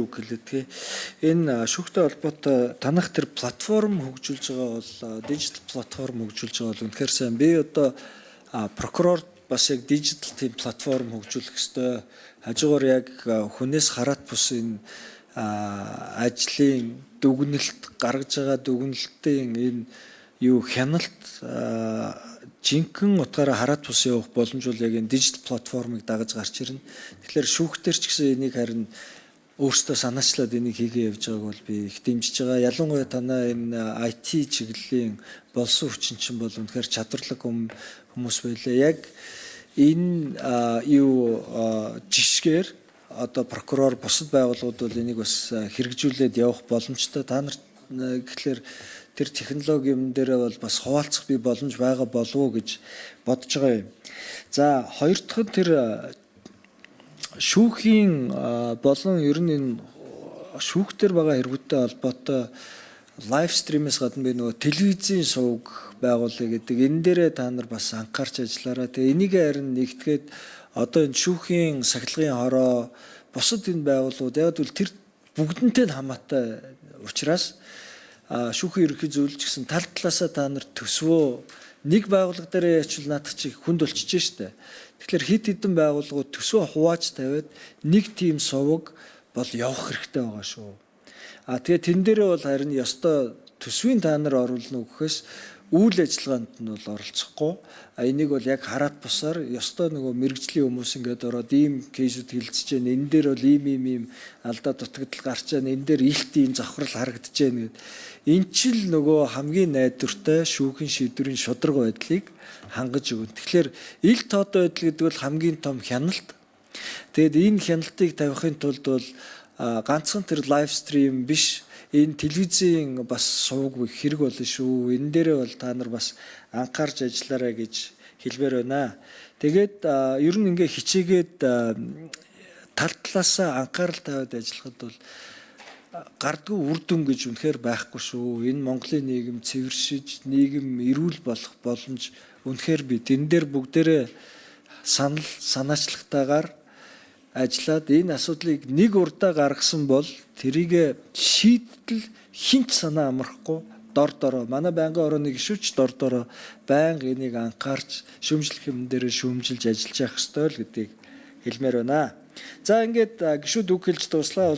үг хэлээдгээ энэ шүүхтэй холбоотой танах тэр платформ хөгжүүлж байгаа бол дижитал платформ хөгжүүлж байгаа бол үнэхээр сайн. Би одоо прокурор бас яг дижитал тийм платформ хөгжүүлэх ёстой. Хажуугаар яг хүнээс хараат бус энэ ажлын дүгнэлт гаргаж байгаа дүгнэлтийн энэ юу хяналт жинхэнэ утгаараа хараат бус явах боломж бол яг энэ дижитал платформыг дагаж гарч ирнэ. Тэгэхээр шүүхтэр ч гэсэн энийг харин өөртөө санаачлаад энийг хийгээ явж байгааг бол би их дэмжиж байгаа. Ялангуяа танаа энэ IT чиглэлийн болсон хүчин чинь бол үнэхээр чадварлаг хүмүүс байлаа. Яг энэ жишгээр одоо прокурор бусад байгууллагууд бол энийг бас хэрэгжүүлээд явах боломжтой. Та нарт гэхлээр тэр технологи юм дээрээ бол бас хуваалцах би боломж байгаа болов уу гэж бодож байгаа юм. За хоёр дахь нь тэр шүүхийн болон ер нь энэ шүүхтэр байгаа хэрэгүүдтэй холбоотой лайв стримээс гадна би нөгөө телевизийн сувг байгуулъя гэдэг. Энэ дээрээ та нар бас анхаарч ажиллаарай. Тэгээ энийг харин нэгтгээд одоо энэ шүүхийн сахилгын хороо бусад энэ байгууллагууд яг л тэр бүгднтэй хамаатай учраас шүүхийн ерөнхий зөвлөлт гэсэн тал талаасаа та нар төсвөө нэг байгууллага дээр ячвал наадах чи хүнд болчихж штэ. Тэгэхээр хит хитэн байгууллагууд төсвөө хувааж тавиад нэг тим сувг бол явах хэрэгтэй байгаа шүү. Тэгээ тэн дээрээ бол харин ёстой төсвийн та нар оруулна гэхээс үйл ажиллагаанд нь бол оролцохгүй. Энийг бол яг хараат бусаар ёстой нөгөө мэрэгжлийн хүмүүс ингээд ороод ийм кейсүүд хилцэж байна. Энэ дээр бол ийм алдаа дутагдал гарч байна. Энэ дээр илт ийм завхрал харагдаж байна гэд. Энэ ч л нөгөө хамгийн найдвартай шүүхийн шийдвэрийн шударга байдлыг хангаж өгнө. Тэгэхээр ил тоотой байдал гэдэг бол хамгийн том хяналт. Тэгэд энэ хяналтыг тавихын тулд бол ганцхан тэр лайв стрим биш, энэ телевизийн бас сувг хэрэг болно шүү. Энэ дээрээ бол та нар бас анхаарч ажиллаарай гэж хэлмээр байна. Тэгээд ер нь ингээ хичээгээд тал талаасаа анхаарал тавиад ажиллахад бол гардгүй үр дүн гэж үнэхээр байхгүй шүү. Энэ Монголын нийгэм цэвэршиж, нийгэм эрүүл болох боломж үнэхээр би тэн дээр бүгдээрээ санаачлагтайгаар ажиллаад энэ асуудлыг нэг урдаа гаргасан бол тэрийг шийдэл хинч санаа амрахгүй дор манай байнгын орооны гишүүч дор байнга энийг анхаарч шүүмжлэх юм дээр шүүмжилж ажиллаж явах ёстой л гэдгийг хэлмээр байна. За ингээд гишүүд үг хэлж дуслаа.